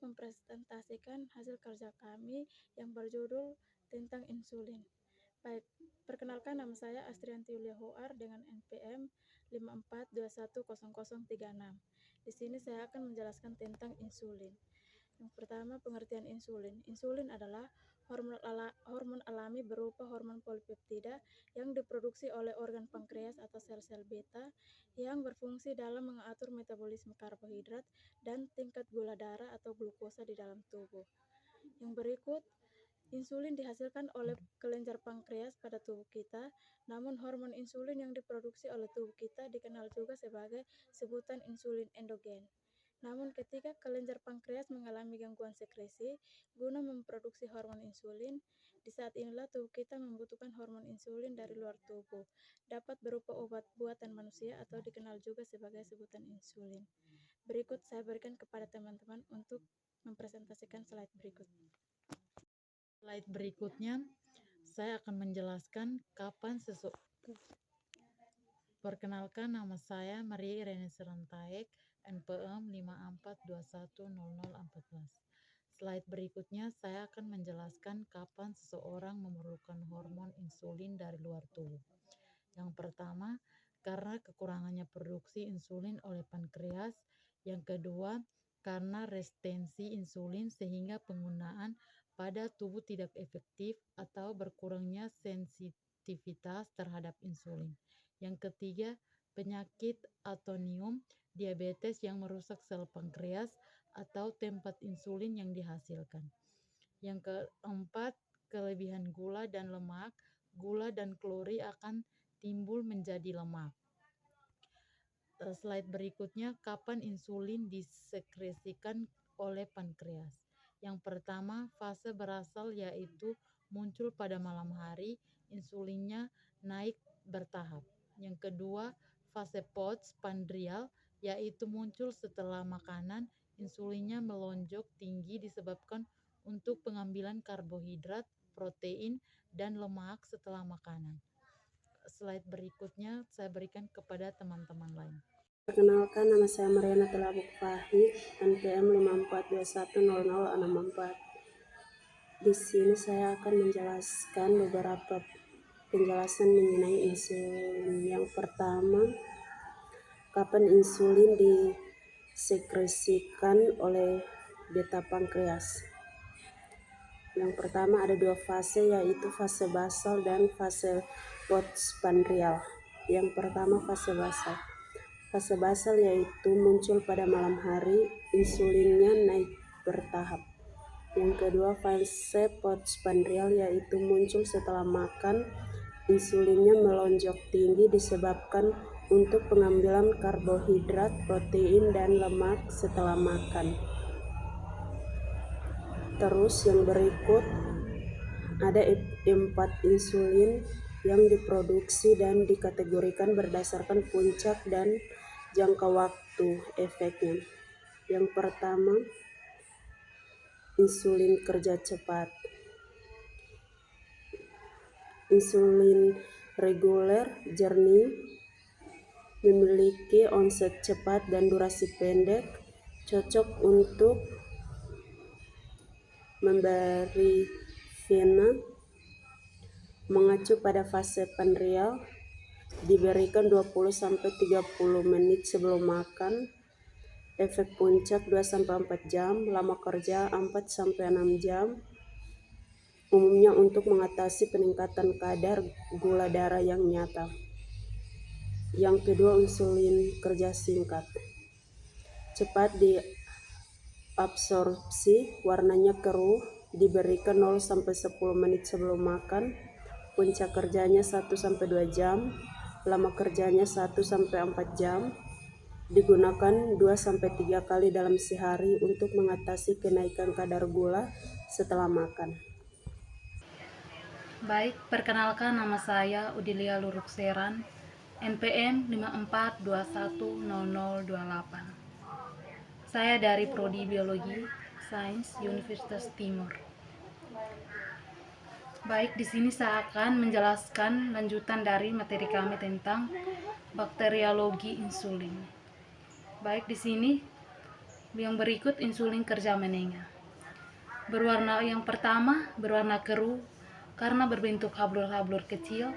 mempresentasikan hasil kerja kami yang berjudul tentang insulin. Baik, perkenalkan nama saya Astrianti Yulia Hoar dengan NPM 54210036. Di sini saya akan menjelaskan tentang insulin. Yang pertama, pengertian insulin. Insulin adalah hormon alami berupa hormon polipeptida yang diproduksi oleh organ pankreas atau sel-sel beta yang berfungsi dalam mengatur metabolisme karbohidrat dan tingkat gula darah atau glukosa di dalam tubuh. Yang berikut, insulin dihasilkan oleh kelenjar pankreas pada tubuh kita, namun hormon insulin yang diproduksi oleh tubuh kita dikenal juga sebagai sebutan insulin endogen. Namun ketika kelenjar pankreas mengalami gangguan sekresi guna memproduksi hormon insulin, di saat inilah tubuh kita membutuhkan hormon insulin dari luar tubuh, dapat berupa obat buatan manusia atau dikenal juga sebagai sebutan insulin. Berikut saya berikan kepada teman-teman untuk mempresentasikan slide berikut. Slide berikutnya, saya akan menjelaskan kapan Perkenalkan, nama saya Maria Irene Serantaek, NPM 54210014. Slide berikutnya, saya akan menjelaskan kapan seseorang memerlukan hormon insulin dari luar tubuh. Yang pertama, karena kekurangannya produksi insulin oleh pankreas. Yang kedua, karena resistensi insulin sehingga penggunaan pada tubuh tidak efektif atau berkurangnya sensitivitas terhadap insulin. Yang ketiga, penyakit autoimun, diabetes yang merusak sel pankreas atau tempat insulin yang dihasilkan. Yang keempat, kelebihan gula dan lemak. Gula dan kalori akan timbul menjadi lemak. Slide berikutnya, kapan insulin disekresikan oleh pankreas. Yang pertama, fase basal yaitu muncul pada malam hari, insulinnya naik bertahap. Yang kedua, fase postprandial yaitu muncul setelah makanan, insulinnya melonjak tinggi disebabkan untuk pengambilan karbohidrat, protein, dan lemak setelah makanan. Slide berikutnya saya berikan kepada teman-teman lain. Perkenalkan, nama saya Mariana Telabuk Fahid, NPM 54210064. Di sini saya akan menjelaskan beberapa penjelasan mengenai insulin. Yang pertama, kapan insulin disekresikan oleh beta pankreas. Yang pertama ada dua fase, yaitu fase basal dan fase postprandial. Yang pertama fase basal. Fase basal yaitu muncul pada malam hari, insulinnya naik bertahap. Yang kedua fase postprandial yaitu muncul setelah makan, insulinnya melonjak tinggi disebabkan untuk pengambilan karbohidrat, protein, dan lemak setelah makan. Terus yang berikut ada 4 insulin yang diproduksi dan dikategorikan berdasarkan puncak dan jangka waktu efeknya. Yang pertama, insulin kerja cepat. Insulin reguler jernih, memiliki onset cepat dan durasi pendek, cocok untuk memberi vena, mengacu pada fase prandial, diberikan 20-30 menit sebelum makan, efek puncak 2-4 jam, lama kerja 4-6 jam, umumnya untuk mengatasi peningkatan kadar gula darah yang nyata. Yang kedua, insulin kerja singkat. Cepat diabsorpsi, warnanya keruh, diberikan 0-10 menit sebelum makan, puncak kerjanya 1-2 jam, lama kerjanya 1-4 jam, digunakan 2-3 kali dalam sehari untuk mengatasi kenaikan kadar gula setelah makan. Baik, perkenalkan, nama saya Udilia Lurukseran, NPM 54210028. Saya dari Prodi Biologi Sains Universitas Timur. Baik, di sini saya akan menjelaskan lanjutan dari materi kami tentang bakteriologi insulin. Baik, di sini Yang berikut insulin kerja menengah. Yang pertama berwarna keruh karena berbentuk hablur-hablur kecil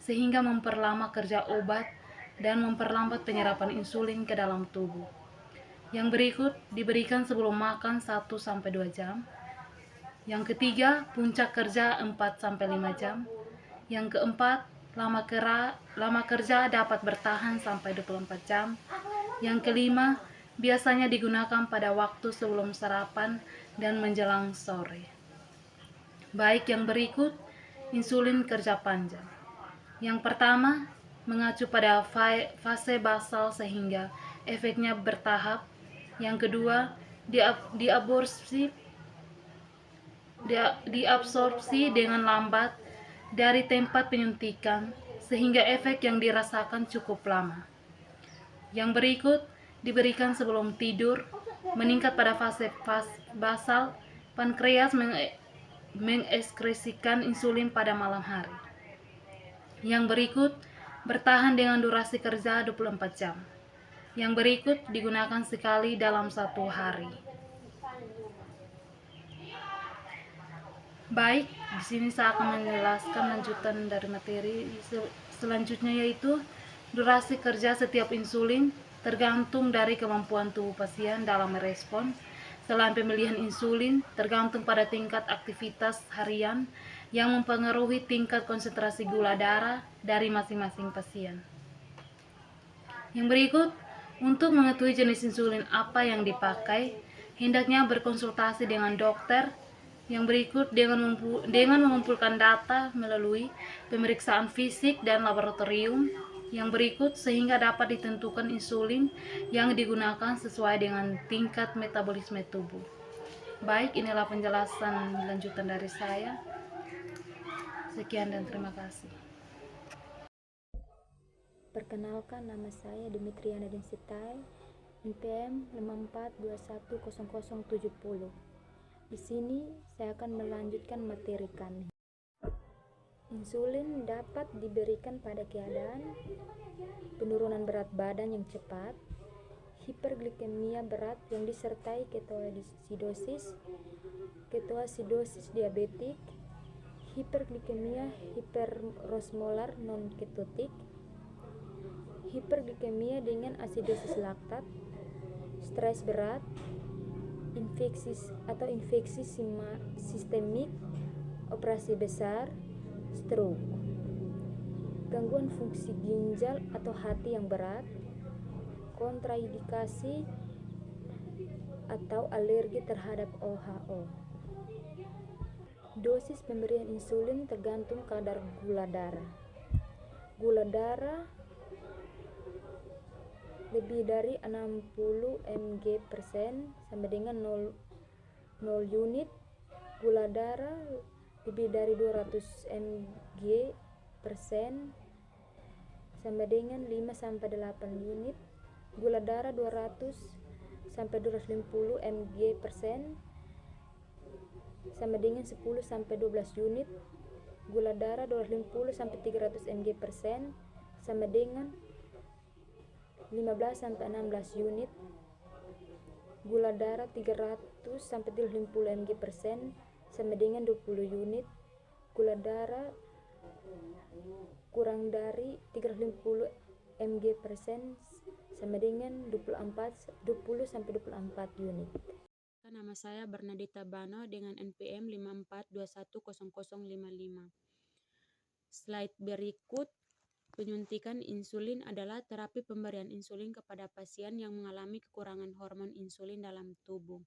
sehingga memperlama kerja obat dan memperlambat penyerapan insulin ke dalam tubuh. Yang berikut diberikan sebelum makan 1-2 jam. Yang ketiga, puncak kerja 4-5 jam. Yang keempat, lama kerja dapat bertahan sampai 24 jam. Yang kelima, biasanya digunakan pada waktu sebelum sarapan dan menjelang sore. Baik, yang berikut insulin kerja panjang. Yang pertama, mengacu pada fase basal sehingga efeknya bertahap. Yang kedua, diabsorpsi dengan lambat dari tempat penyuntikan sehingga efek yang dirasakan cukup lama. Yang berikut diberikan sebelum tidur, meningkat pada fase basal, pankreas mengekskresikan insulin pada malam hari. Yang berikut bertahan dengan durasi kerja 24 jam. Yang berikut digunakan sekali dalam 1 hari. Baik, di sini saya akan menjelaskan lanjutan dari materi selanjutnya, yaitu durasi kerja setiap insulin tergantung dari kemampuan tubuh pasien dalam merespon. Selain pemilihan insulin tergantung pada tingkat aktivitas harian yang mempengaruhi tingkat konsentrasi gula darah dari masing-masing pasien. Yang berikut, untuk mengetahui jenis insulin apa yang dipakai, hendaknya berkonsultasi dengan dokter. Yang berikut dengan mengumpulkan data melalui pemeriksaan fisik dan laboratorium. Yang berikut sehingga dapat ditentukan insulin yang digunakan sesuai dengan tingkat metabolisme tubuh. Baik, inilah penjelasan lanjutan dari saya. Sekian dan terima kasih. Perkenalkan, nama saya Dimitriana Densitai, NPM 54210070. Di sini saya akan melanjutkan materi kami. Insulin dapat diberikan pada keadaan penurunan berat badan yang cepat, hiperglikemia berat yang disertai ketoasidosis diabetik, hiperglikemia hiperosmolar non-ketotik, hiperglikemia dengan asidosis laktat, stres berat, infeksi sistemik, operasi besar, stroke, gangguan fungsi ginjal atau hati yang berat, kontraindikasi atau alergi terhadap OHO. Dosis pemberian insulin tergantung kadar gula darah. Gula darah lebih dari 60 mg/% sama dengan 0 unit. Gula darah lebih dari 200 mg/% sama dengan 5-8 unit. Gula darah 200 sampai 250 mg/% sama dengan 10-12 unit. Gula darah 250 sampai 300 mg/% sama dengan 15-16 unit. Gula darah 300 sampai 350 mg/% sama dengan 20 unit. Gula darah kurang dari 350 mg/% sama dengan 20 sampai 24 unit. Nama saya Bernadita Bano dengan NPM 54210055. Slide berikut, penyuntikan insulin adalah terapi pemberian insulin kepada pasien yang mengalami kekurangan hormon insulin dalam tubuh.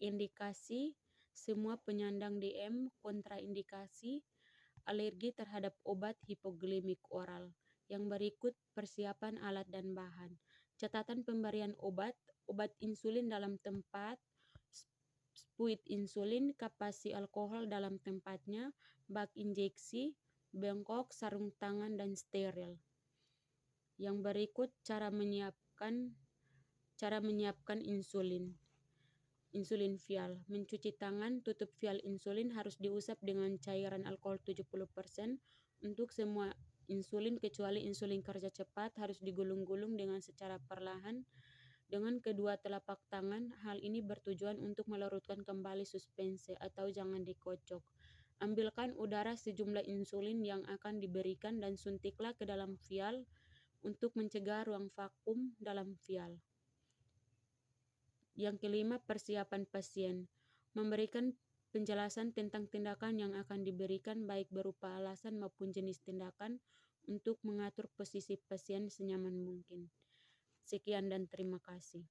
Indikasi, semua penyandang DM, kontraindikasi, alergi terhadap obat hipoglikemik oral. Yang berikut persiapan alat dan bahan. Catatan pemberian obat insulin dalam tempat, spuit insulin, kapasi alkohol dalam tempatnya, bak injeksi, bengkok, sarung tangan, dan steril. Yang berikut cara menyiapkan insulin. Insulin vial. Mencuci tangan, tutup vial insulin harus diusap dengan cairan alkohol 70%. Untuk semua insulin kecuali insulin kerja cepat harus digulung-gulung dengan secara perlahan dengan kedua telapak tangan. Hal ini bertujuan untuk melarutkan kembali suspense atau jangan dikocok. Ambilkan udara sejumlah insulin yang akan diberikan dan suntiklah ke dalam vial untuk mencegah ruang vakum dalam vial. Yang kelima, persiapan pasien. Memberikan penjelasan tentang tindakan yang akan diberikan baik berupa alasan maupun jenis tindakan untuk mengatur posisi pasien senyaman mungkin. Sekian dan terima kasih.